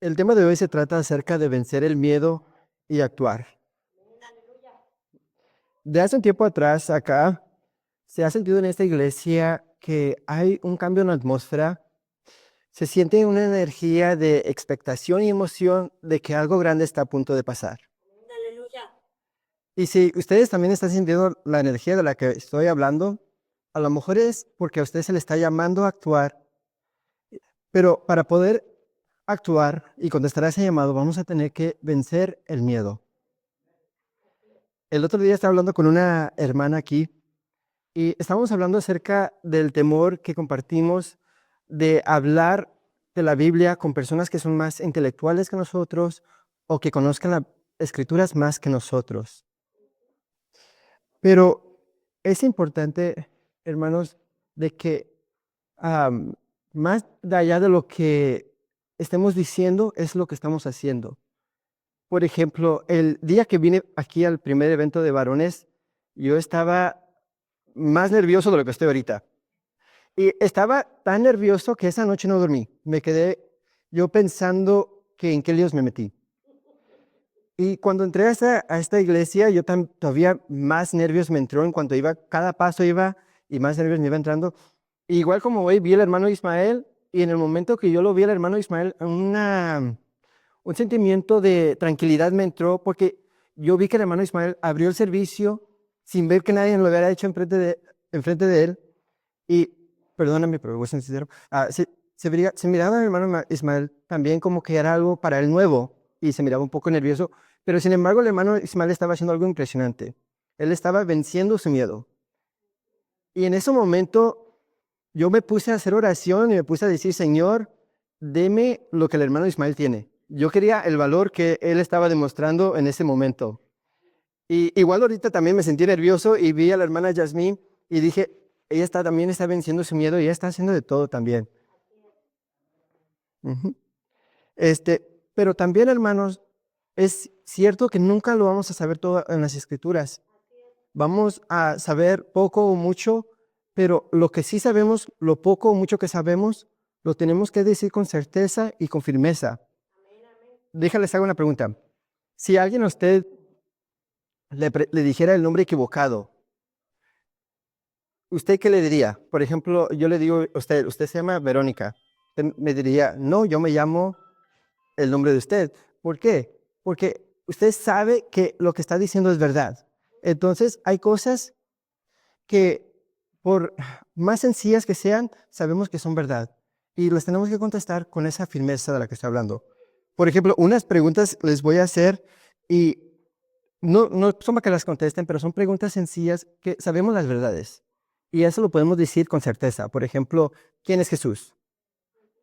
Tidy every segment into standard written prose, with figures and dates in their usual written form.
El tema de hoy se trata acerca de vencer el miedo y actuar. De hace un tiempo atrás, acá, se ha sentido en esta iglesia que hay un cambio en la atmósfera. Se siente una energía de expectación y emoción de que algo grande está a punto de pasar. Aleluya. Y si ustedes también están sintiendo la energía de la que estoy hablando, a lo mejor es porque a usted se le está llamando a actuar, pero para poder actuar y contestar a ese llamado, vamos a tener que vencer el miedo. El otro día estaba hablando con una hermana aquí y estábamos hablando acerca del temor que compartimos de hablar de la Biblia con personas que son más intelectuales que nosotros o que conozcan las escrituras más que nosotros. Pero es importante, hermanos, de que am, más de allá de lo que estemos diciendo es lo que estamos haciendo. Por ejemplo, el día que vine aquí al primer evento de varones, yo estaba más nervioso de lo que estoy ahorita. Y estaba tan nervioso que esa noche no dormí. Me quedé yo pensando que en qué líos me metí. Y cuando entré a esta iglesia, yo todavía más nervios me entró en cuanto iba, cada paso iba y más nervios me iba entrando. Igual como hoy vi al hermano Ismael y en el momento que yo lo vi al hermano Ismael, un sentimiento de tranquilidad me entró porque yo vi que el hermano Ismael abrió el servicio sin ver que nadie lo hubiera hecho enfrente de él. Y perdóname, pero voy a ser sincero. Se miraba el hermano Ismael también como que era algo para él nuevo y se miraba un poco nervioso. Pero sin embargo, el hermano Ismael estaba haciendo algo impresionante. Él estaba venciendo su miedo. Y en ese momento yo me puse a hacer oración y me puse a decir, Señor, deme lo que el hermano Ismael tiene. Yo quería el valor que él estaba demostrando en ese momento. Y igual ahorita también me sentí nervioso y vi a la hermana Yasmín y dije, también está venciendo su miedo y ella está haciendo de todo también. Ujú. Pero también, hermanos, es cierto que nunca lo vamos a saber todo en las escrituras. Vamos a saber poco o mucho, pero lo que sí sabemos, lo poco o mucho que sabemos, lo tenemos que decir con certeza y con firmeza. Déjales hago una pregunta. Si alguien a usted le dijera el nombre equivocado, ¿usted qué le diría? Por ejemplo, yo le digo a usted se llama Verónica. Usted me diría, no, yo me llamo el nombre de usted. ¿Por qué? Porque usted sabe que lo que está diciendo es verdad. Entonces, hay cosas que, por más sencillas que sean, sabemos que son verdad. Y las tenemos que contestar con esa firmeza de la que estoy hablando. Por ejemplo, unas preguntas les voy a hacer y no son para que las contesten, pero son preguntas sencillas que sabemos las verdades. Y eso lo podemos decir con certeza. Por ejemplo, ¿quién es Jesús?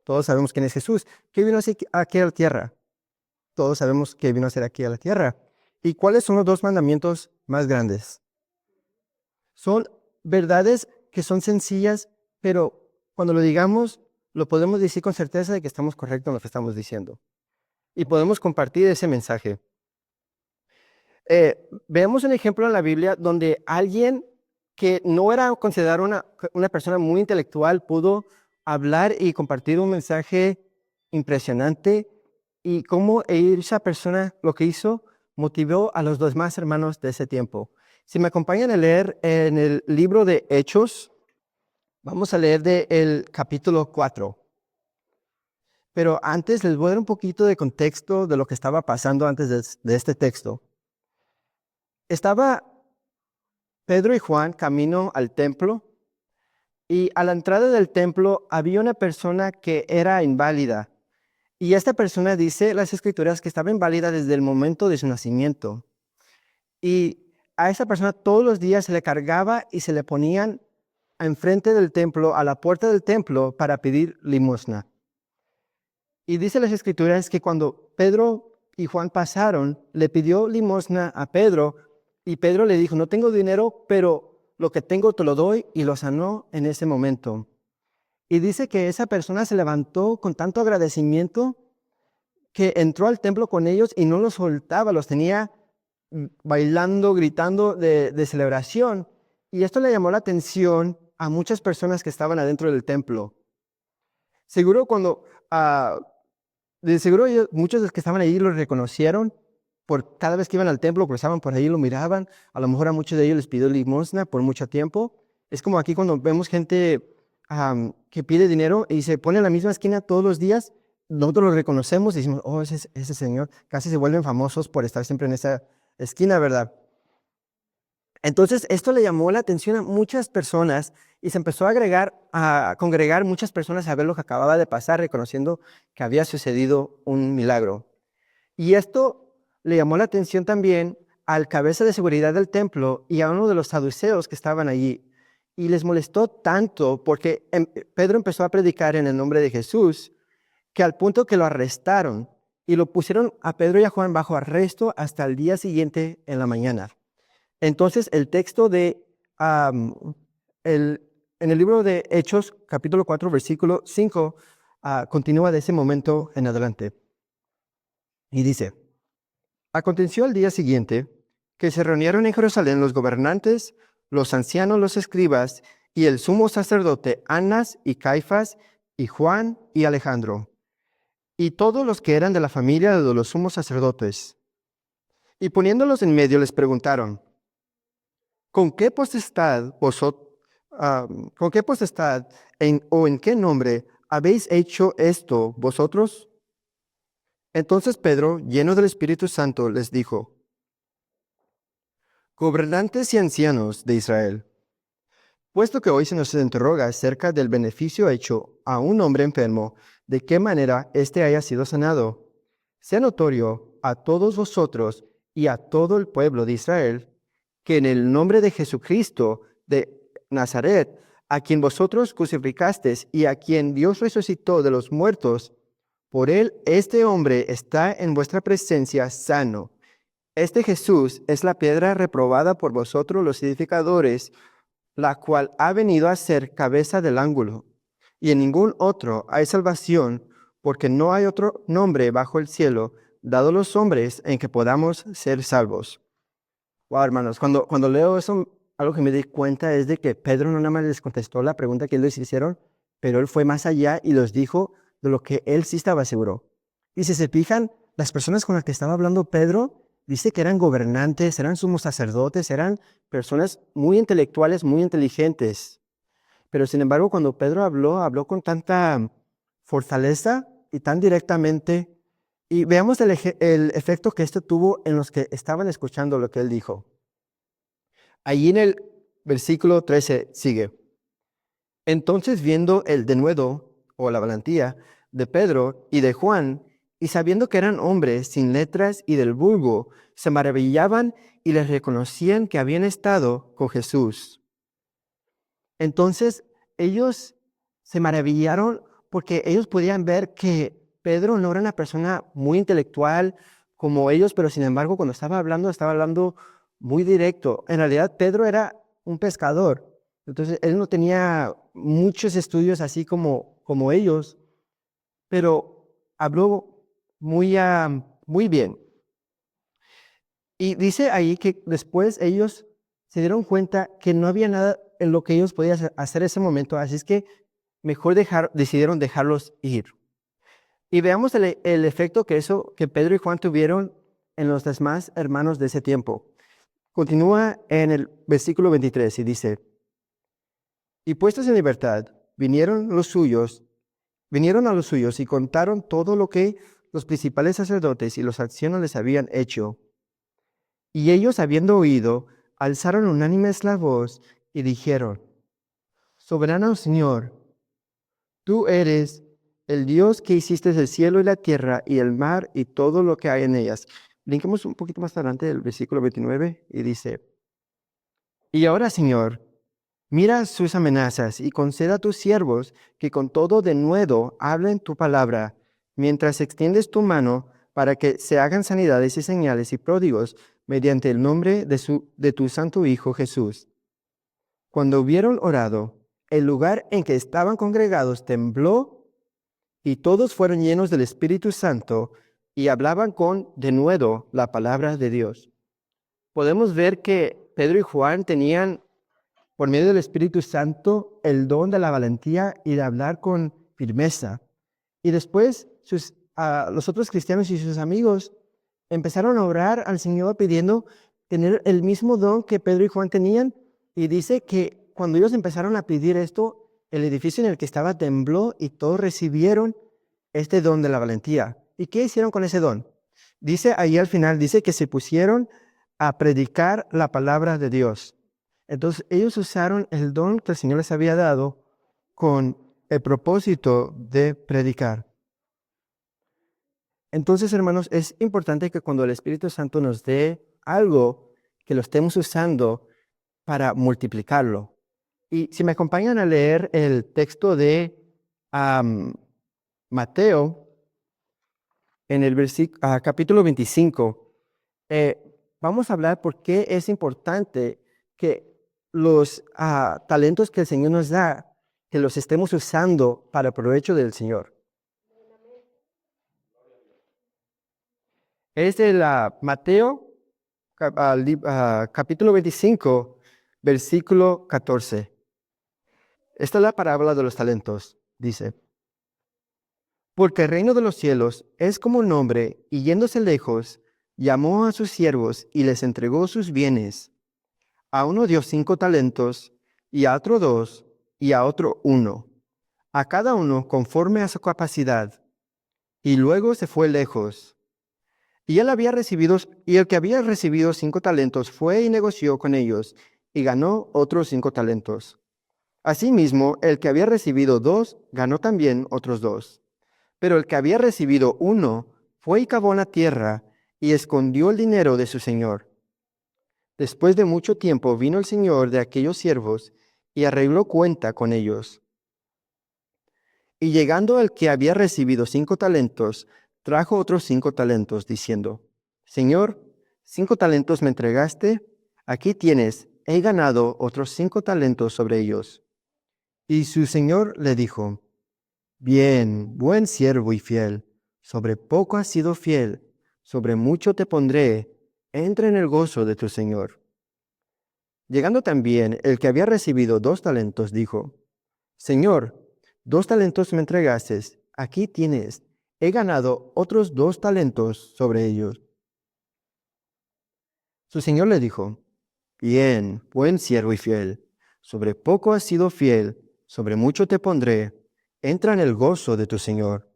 Todos sabemos quién es Jesús. ¿Qué vino aquí a la tierra? Todos sabemos que vino a hacer aquí a la tierra. ¿Y cuáles son los dos mandamientos más grandes? Son verdades que son sencillas, pero cuando lo digamos, lo podemos decir con certeza de que estamos correctos en lo que estamos diciendo. Y podemos compartir ese mensaje. Veamos un ejemplo en la Biblia donde alguien que no era considerado una persona muy intelectual pudo hablar y compartir un mensaje impresionante y cómo esa persona lo que hizo motivó a los demás hermanos de ese tiempo. Si me acompañan a leer en el libro de Hechos, vamos a leer del capítulo 4. Pero antes les voy a dar un poquito de contexto de lo que estaba pasando antes de este texto. Estaba Pedro y Juan camino al templo y a la entrada del templo había una persona que era inválida. Y esta persona dice las escrituras que estaba inválida desde el momento de su nacimiento. Y a esa persona todos los días se le cargaba y se le ponían enfrente del templo, a la puerta del templo, para pedir limosna. Y dice las escrituras que cuando Pedro y Juan pasaron, le pidió limosna a Pedro y Pedro le dijo, no tengo dinero, pero lo que tengo te lo doy, y lo sanó en ese momento. Y dice que esa persona se levantó con tanto agradecimiento que entró al templo con ellos y no los soltaba, los tenía bailando, gritando de celebración. Y esto le llamó la atención a muchas personas que estaban adentro del templo. Seguro cuando De seguro muchos de los que estaban ahí lo reconocieron por cada vez que iban al templo, cruzaban por ahí, lo miraban. A lo mejor a muchos de ellos les pidió limosna por mucho tiempo. Es como aquí cuando vemos gente que pide dinero y se pone en la misma esquina todos los días, nosotros lo reconocemos y decimos, oh, ese señor, casi se vuelven famosos por estar siempre en esa esquina, ¿verdad? Entonces, esto le llamó la atención a muchas personas y se empezó a congregar muchas personas a ver lo que acababa de pasar, reconociendo que había sucedido un milagro. Y esto le llamó la atención también al cabeza de seguridad del templo y a uno de los saduceos que estaban allí. Y les molestó tanto porque Pedro empezó a predicar en el nombre de Jesús, que al punto que lo arrestaron y lo pusieron a Pedro y a Juan bajo arresto hasta el día siguiente en la mañana. Entonces, el texto am, en el libro de Hechos, capítulo 4, versículo 5, continúa de ese momento en adelante. Y dice, aconteció al día siguiente que se reunieron en Jerusalén los gobernantes, los ancianos, los escribas y el sumo sacerdote Anás y Caifás y Juan y Alejandro, y todos los que eran de la familia de los sumos sacerdotes. Y poniéndolos en medio les preguntaron, ¿con qué potestad o en qué nombre habéis hecho esto vosotros? Entonces Pedro, lleno del Espíritu Santo, les dijo, gobernantes y ancianos de Israel, puesto que hoy se nos interroga acerca del beneficio hecho a un hombre enfermo, de qué manera éste haya sido sanado, sea notorio a todos vosotros y a todo el pueblo de Israel, que en el nombre de Jesucristo de Nazaret, a quien vosotros crucificasteis y a quien Dios resucitó de los muertos, por él este hombre está en vuestra presencia sano. Este Jesús es la piedra reprobada por vosotros los edificadores, la cual ha venido a ser cabeza del ángulo. Y en ningún otro hay salvación, porque no hay otro nombre bajo el cielo dado a los hombres en que podamos ser salvos. Wow, hermanos, cuando leo eso, algo que me di cuenta es de que Pedro no nada más les contestó la pregunta que ellos hicieron, pero él fue más allá y los dijo de lo que él sí estaba seguro. Y si se fijan, las personas con las que estaba hablando Pedro, dice que eran gobernantes, eran sumos sacerdotes, eran personas muy intelectuales, muy inteligentes. Pero sin embargo, cuando Pedro habló con tanta fortaleza y tan directamente. Y veamos el efecto que esto tuvo en los que estaban escuchando lo que él dijo. Allí en el versículo 13 sigue. Entonces viendo el denuedo o la valentía de Pedro y de Juan, y sabiendo que eran hombres sin letras y del vulgo, se maravillaban y les reconocían que habían estado con Jesús. Entonces ellos se maravillaron porque ellos podían ver que Pedro no era una persona muy intelectual como ellos, pero sin embargo cuando estaba hablando muy directo. En realidad Pedro era un pescador, entonces él no tenía muchos estudios así como ellos, pero habló muy bien. Y dice ahí que después ellos se dieron cuenta que no había nada en lo que ellos podían hacer en ese momento, así es que mejor decidieron dejarlos ir. Y veamos el efecto que Pedro y Juan tuvieron en los demás hermanos de ese tiempo. Continúa en el versículo 23 y dice, y puestos en libertad, vinieron a los suyos y contaron todo lo que los principales sacerdotes y los ancianos les habían hecho. Y ellos, habiendo oído, alzaron unánimes la voz y dijeron, Soberano Señor, tú eres el Dios que hiciste el cielo y la tierra y el mar y todo lo que hay en ellas. Brinquemos un poquito más adelante del versículo 29 y dice, y ahora, Señor, mira sus amenazas y conceda a tus siervos que con todo denuedo hablen tu palabra, mientras extiendes tu mano para que se hagan sanidades y señales y pródigos mediante el nombre de tu santo Hijo Jesús. Cuando hubieron orado, el lugar en que estaban congregados tembló y todos fueron llenos del Espíritu Santo y hablaban con denuedo la palabra de Dios. Podemos ver que Pedro y Juan tenían, por medio del Espíritu Santo, el don de la valentía y de hablar con firmeza. Y después sus a los otros cristianos y sus amigos empezaron a orar al Señor pidiendo tener el mismo don que Pedro y Juan tenían. Y dice que cuando ellos empezaron a pedir esto, el edificio en el que estaba tembló y todos recibieron este don de la valentía. ¿Y qué hicieron con ese don? Dice ahí al final, dice que se pusieron a predicar la palabra de Dios. Entonces ellos usaron el don que el Señor les había dado con el propósito de predicar. Entonces, hermanos, es importante que cuando el Espíritu Santo nos dé algo, que lo estemos usando para multiplicarlo. Y si me acompañan a leer el texto de Mateo, en el capítulo 25, vamos a hablar por qué es importante que los talentos que el Señor nos da, que los estemos usando para el provecho del Señor. Es de Mateo, capítulo 25, versículo 14. Esta es la parábola de los talentos. Dice, porque el reino de los cielos es como un hombre, y yéndose lejos, llamó a sus siervos y les entregó sus bienes. A uno dio 5 talentos, y a otro 2, y a otro 1, a cada uno conforme a su capacidad. Y luego se fue lejos. Y el que había recibido 5 talentos fue y negoció con ellos, y ganó otros 5 talentos. Asimismo, el que había recibido 2 ganó también otros 2. Pero el que había recibido 1 fue y cavó en la tierra, y escondió el dinero de su señor. Después de mucho tiempo vino el señor de aquellos siervos, y arregló cuenta con ellos. Y llegando el que había recibido 5 talentos, trajo otros 5 talentos, diciendo, Señor, 5 talentos me entregaste, aquí tienes, he ganado otros 5 talentos sobre ellos. Y su señor le dijo, bien, buen siervo y fiel, sobre poco has sido fiel, sobre mucho te pondré, entra en el gozo de tu señor. Llegando también el que había recibido 2 talentos, dijo, Señor, 2 talentos me entregaste, aquí tienes, he ganado otros 2 talentos sobre ellos. Su señor le dijo, bien, buen siervo y fiel, sobre poco has sido fiel, sobre mucho te pondré, entra en el gozo de tu señor.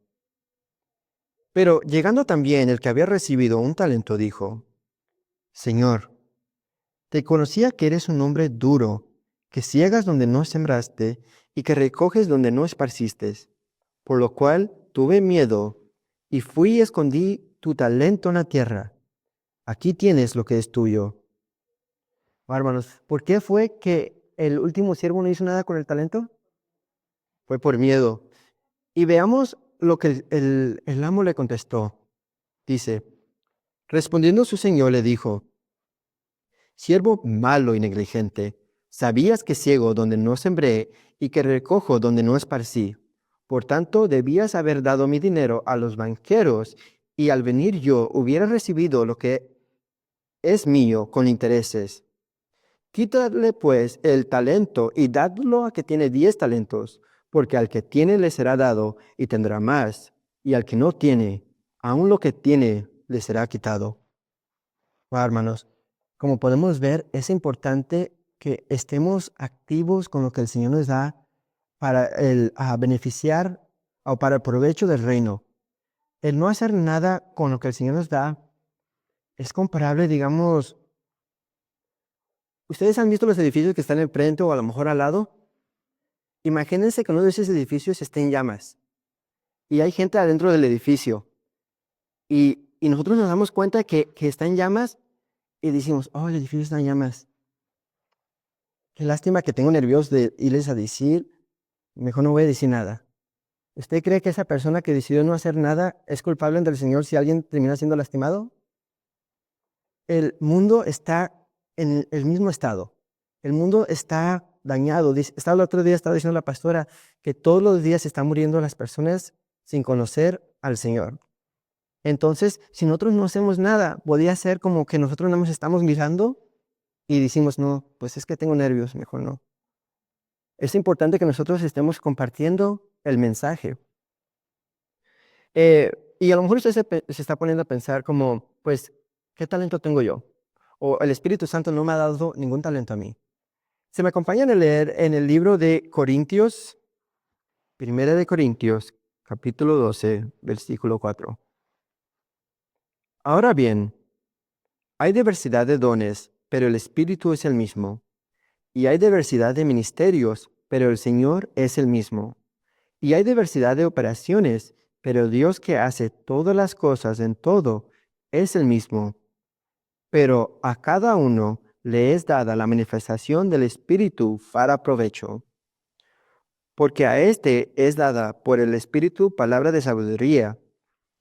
Pero llegando también el que había recibido 1 talento, dijo, Señor, te conocía que eres un hombre duro, que ciegas donde no sembraste y que recoges donde no esparciste, por lo cual tuve miedo y fui y escondí tu talento en la tierra. Aquí tienes lo que es tuyo. Hermanos, ¿por qué fue que el último siervo no hizo nada con el talento? Fue por miedo. Y veamos lo que el amo le contestó. Dice, respondiendo su señor le dijo, siervo malo y negligente, sabías que ciego donde no sembré y que recojo donde no esparcí. Por tanto, debías haber dado mi dinero a los banqueros y al venir yo hubiera recibido lo que es mío con intereses. Quítale pues el talento y dadlo a que tiene 10 talentos, porque al que tiene le será dado y tendrá más, y al que no tiene, aun lo que tiene le será quitado. Hermanos, como podemos ver, es importante que estemos activos con lo que el Señor nos da para beneficiar o para el provecho del reino. El no hacer nada con lo que el Señor nos da es comparable, digamos, ¿ustedes han visto los edificios que están enfrente o a lo mejor al lado? Imagínense que uno de esos edificios esté en llamas y hay gente adentro del edificio y nosotros nos damos cuenta que está en llamas y decimos, oh, el edificio está en llamas. Qué lástima que tengo nervios de irles a decir, mejor no voy a decir nada. ¿Usted cree que esa persona que decidió no hacer nada es culpable ante el Señor si alguien termina siendo lastimado? El mundo está en el mismo estado. El mundo está dañado. El otro día estaba diciendo la pastora que todos los días están muriendo las personas sin conocer al Señor. Entonces, si nosotros no hacemos nada, podría ser como que nosotros no nos estamos mirando y decimos, no, pues es que tengo nervios, mejor no. Es importante que nosotros estemos compartiendo el mensaje. Y a lo mejor usted se está poniendo a pensar como, pues, ¿qué talento tengo yo? O el Espíritu Santo no me ha dado ningún talento a mí. Se me acompañan a leer en el libro de Corintios, Primera de Corintios, capítulo 12, versículo 4. Ahora bien, hay diversidad de dones, pero el Espíritu es el mismo. Y hay diversidad de ministerios, pero el Señor es el mismo. Y hay diversidad de operaciones, pero Dios que hace todas las cosas en todo es el mismo. Pero a cada uno le es dada la manifestación del Espíritu para provecho. Porque a este es dada por el Espíritu palabra de sabiduría,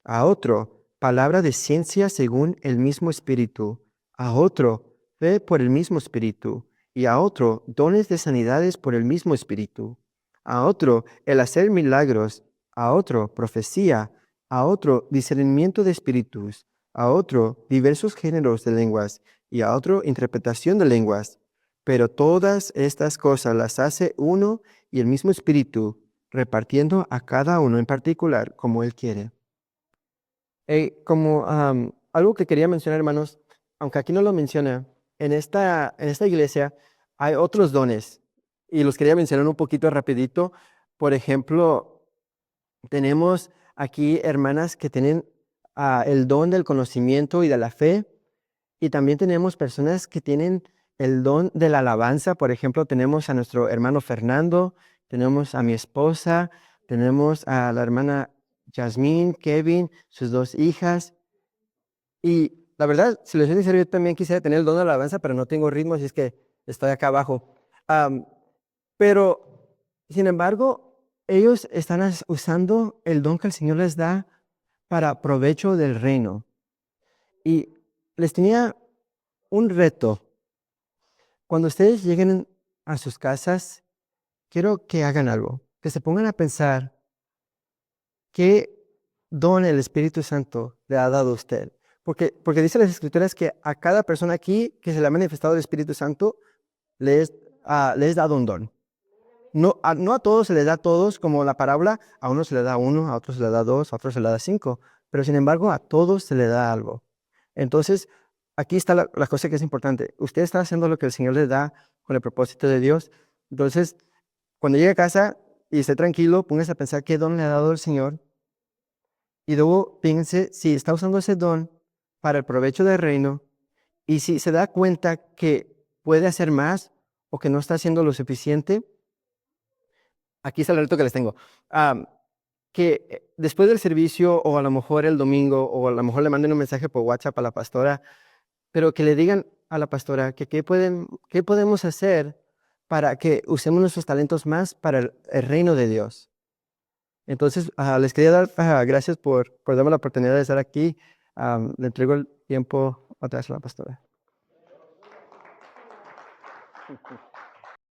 a otro palabra de ciencia según el mismo Espíritu, a otro fe por el mismo Espíritu, y a otro dones de sanidades por el mismo Espíritu, a otro el hacer milagros, a otro profecía, a otro discernimiento de espíritus, a otro diversos géneros de lenguas, y a otro interpretación de lenguas. Pero todas estas cosas las hace uno y el mismo Espíritu, repartiendo a cada uno en particular como Él quiere. Como algo que quería mencionar, hermanos, aunque aquí no lo menciona, en esta iglesia hay otros dones y los quería mencionar un poquito rapidito. Por ejemplo, tenemos aquí hermanas que tienen el don del conocimiento y de la fe, y también tenemos personas que tienen el don de la alabanza. Por ejemplo, tenemos a nuestro hermano Fernando, tenemos a mi esposa, tenemos a la hermana Yasmín, Kevin, sus dos hijas. Y la verdad, si les soy sincero, yo también quisiera tener el don de la alabanza, pero no tengo ritmo, así es que estoy acá abajo. Am, pero, sin embargo, ellos están usando el don que el Señor les da para provecho del reino. Y les tenía un reto. Cuando ustedes lleguen a sus casas, quiero que hagan algo, que se pongan a pensar qué don el Espíritu Santo le ha dado a usted. Porque dice las Escrituras que a cada persona aquí que se le ha manifestado el Espíritu Santo, le es dado un don. No a todos se les da a todos, como la parábola, a uno se le da uno, a otros se le da dos, a otros se le da cinco, pero sin embargo a todos se le da algo. Entonces, aquí está la cosa que es importante. Usted está haciendo lo que el Señor le da con el propósito de Dios. Entonces, cuando llegue a casa y esté tranquilo, póngase a pensar qué don le ha dado el Señor, y luego piense si está usando ese don para el provecho del reino, y si se da cuenta que puede hacer más o que no está haciendo lo suficiente. Aquí está el reto que les tengo. Que después del servicio, o a lo mejor el domingo, o a lo mejor le manden un mensaje por WhatsApp a la pastora, pero que le digan a la pastora que qué podemos hacer para que usemos nuestros talentos más para el reino de Dios. Entonces, les quería dar gracias por darme la oportunidad de estar aquí. Le entrego el tiempo otra vez a la pastora.